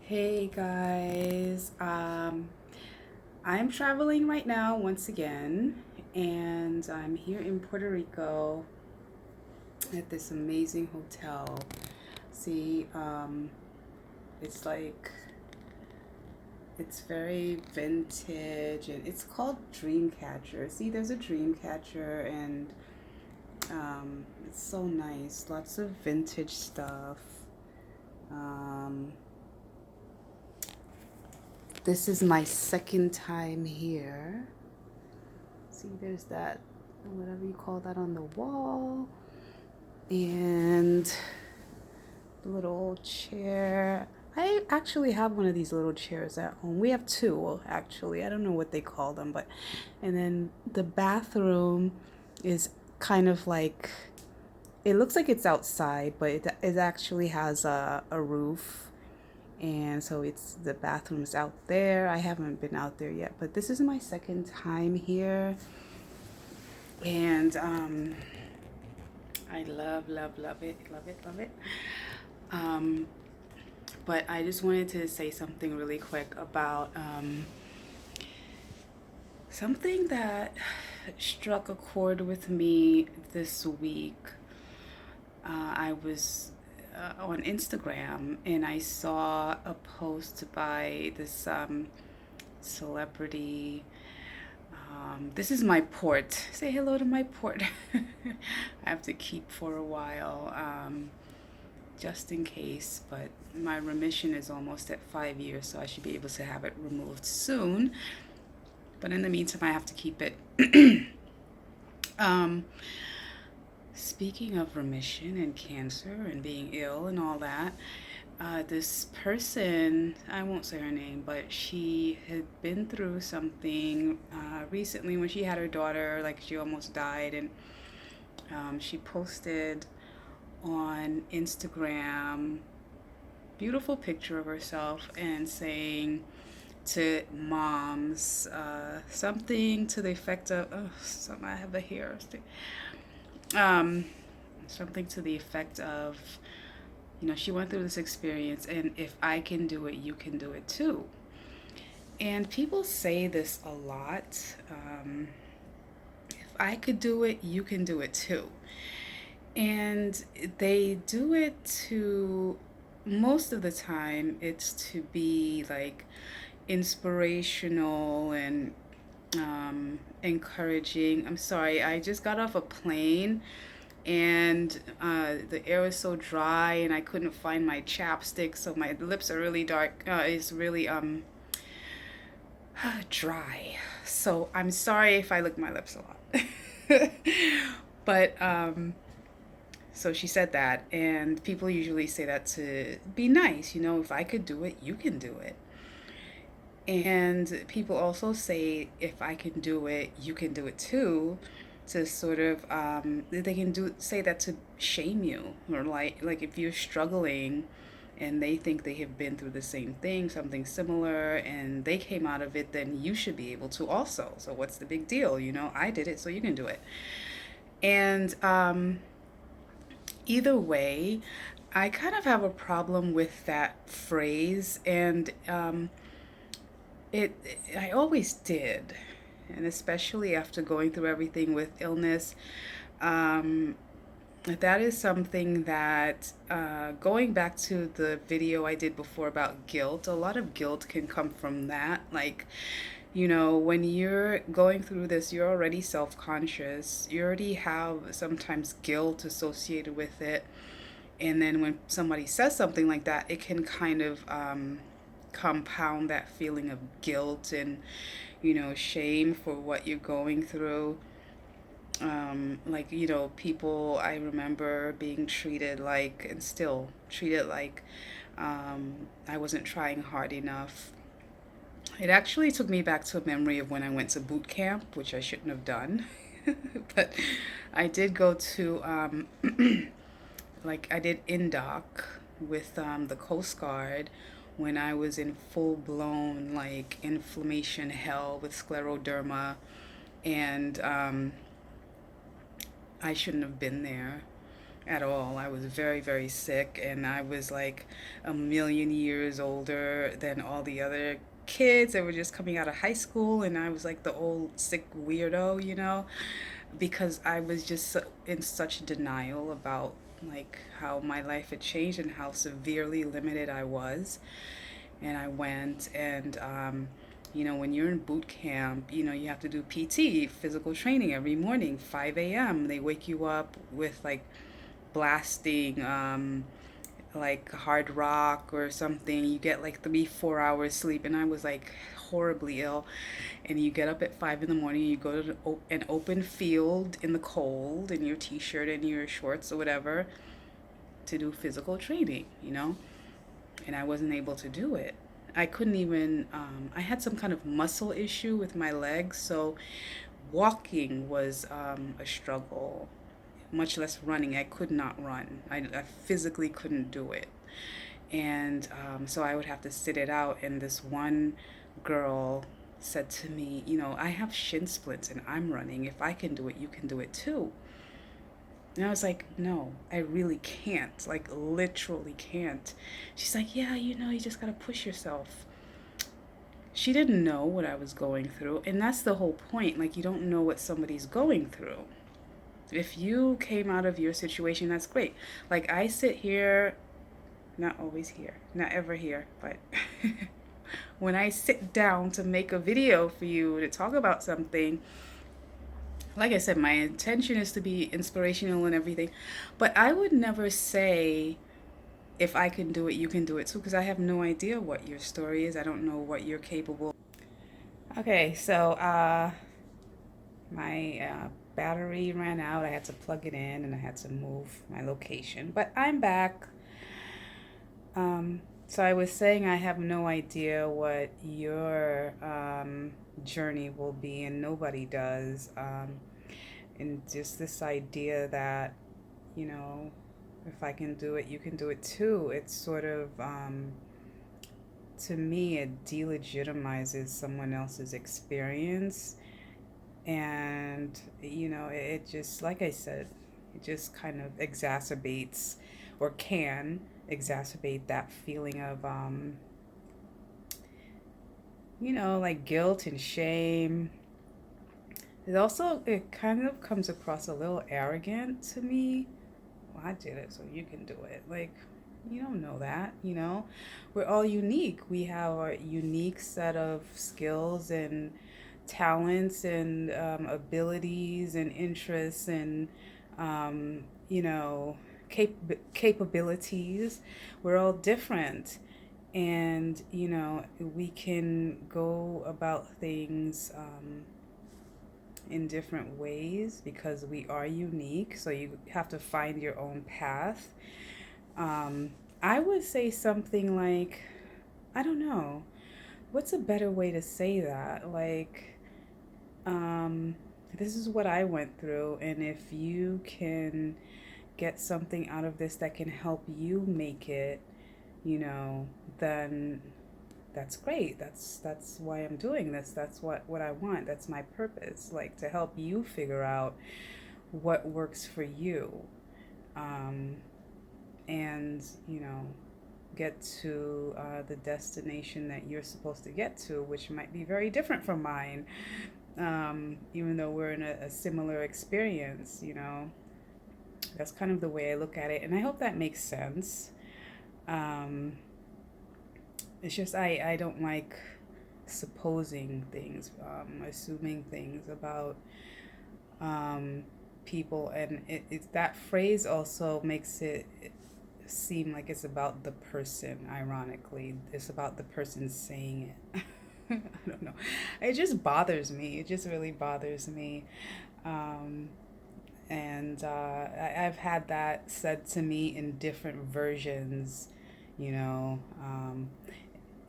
Hey guys, I'm traveling right now once again, and I'm here in Puerto Rico at this amazing hotel. See, it's like it's very vintage, and it's called Dreamcatcher. See, there's a Dreamcatcher, and it's so nice. Lots of vintage stuff. Um, this is my second time here. See, there's that, whatever you call that on the wall. And the little chair. I actually have one of these little chairs at home. We have two, actually. I don't know what they call them, but. And then the bathroom is kind of like. It looks like it's outside, but it actually has a roof. And so the bathroom's out there. I haven't been out there yet, but this is my second time here. And I love it, love it, love it. Um, but I just wanted to say something really quick about something that struck a chord with me this week. I was on Instagram and I saw a post by this celebrity. This is my port. Say hello to my port. I have to keep for a while, just in case, but my remission is almost at 5 years, so I should be able to have it removed soon. But in the meantime, I have to keep it. um, Speaking of remission and cancer and being ill and all that, this person, I won't say her name, but she had been through something recently when she had her daughter, like she almost died, and she posted on Instagram beautiful picture of herself and saying to moms something to the effect of, oh, I have a hair, um, something to the effect of, she went through this experience, and if I can do it, you can do it too. And people say this a lot. If I could do it, you can do it too. And they do it to, most of the time, it's to be like inspirational and encouraging. I'm sorry, I just got off a plane and the air was so dry and I couldn't find my chapstick, so my lips are really dark. It's really dry. So I'm sorry if I lick my lips a lot. But so she said that, and people usually say that to be nice. If I could do it, you can do it. And people also say, if I can do it, you can do it too, to sort of they can say that to shame you, or like if you're struggling and they think they have been through the same thing, something similar, and they came out of it, then you should be able to also. So what's the big deal? I did it, so you can do it. And either way, I kind of have a problem with that phrase, and it I always did, and especially after going through everything with illness. Um, that is something that, going back to the video I did before about guilt, a lot of guilt can come from that. Like, when you're going through this, you're already self conscious, you already have sometimes guilt associated with it. And then when somebody says something like that, it can kind of compound that feeling of guilt and, shame for what you're going through. Like, people, I remember being treated like, and still treated like, I wasn't trying hard enough. It actually took me back to a memory of when I went to boot camp, which I shouldn't have done. But I did go to, like, I did indoc with the Coast Guard when I was in full blown, like, inflammation hell with scleroderma. And I shouldn't have been there. at all. I was very, very sick, and I was like a million years older than all the other kids that were just coming out of high school, and I was like the old sick weirdo, because I was just in such denial about like how my life had changed and how severely limited I was. And I went and when you're in boot camp, you have to do PT, physical training every morning, 5 a.m. They wake you up with like blasting like hard rock or something. You get like 3 4 hours sleep, and I was like horribly ill. And you get up at 5 in the morning, you go to an open field in the cold in your t-shirt and your shorts or whatever to do physical training. And I wasn't able to do it. I couldn't even, I had some kind of muscle issue with my legs, so walking was a struggle, much less running. I could not run. I physically couldn't do it. And so I would have to sit it out. And this one girl said to me, I have shin splints and I'm running. If I can do it, you can do it too. And I was like, no, I really can't. Like, literally can't. She's like, yeah, you just got to push yourself. She didn't know what I was going through. And that's the whole point. Like, you don't know what somebody's going through. If you came out of your situation, that's great. Like, I sit here, not always here, not ever here, but when I sit down to make a video for you to talk about something, like I said, my intention is to be inspirational and everything, but I would never say if I can do it, you can do it too, because I have no idea what your story is. I don't know what you're capable. Okay, so my battery ran out. I had to plug it in and I had to move my location, but I'm back. So I was saying I have no idea what your journey will be, and nobody does. And just this idea that, you know, if I can do it, you can do it too. It's sort of, to me, it delegitimizes someone else's experience. And, it just, like I said, it just kind of exacerbates or can exacerbate that feeling of, like guilt and shame. It kind of comes across a little arrogant to me. Well, I did it, so you can do it. Like, you don't know that. We're all unique. We have our unique set of skills and talents and abilities and interests and, um, you know, capabilities. We're all different. And, we can go about things in different ways because we are unique. So you have to find your own path. I would say something like, I don't know, what's a better way to say that? Like, this is what I went through, and if you can get something out of this that can help you make it, then that's great. That's why I'm doing this. That's what I want. That's my purpose, like to help you figure out what works for you. Um, and get to the destination that you're supposed to get to, which might be very different from mine, even though we're in a similar experience. That's kind of the way I look at it, and I hope that makes sense. um, it's just I don't like supposing things, assuming things about um, people, and that phrase also makes it seem like it's about the person. Ironically, it's about the person saying it. I don't know. It just bothers me. It just really bothers me. Um, and I've had that said to me in different versions, you know, um,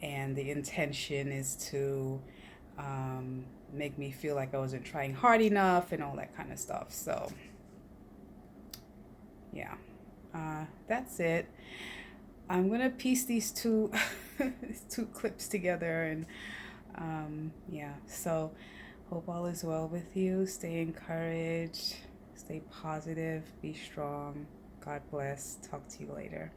and the intention is to make me feel like I wasn't trying hard enough and all that kind of stuff. So, yeah, that's it. I'm gonna piece these two these two clips together, and yeah. So, hope all is well with you. Stay encouraged. Stay positive. Be strong. God bless. Talk to you later.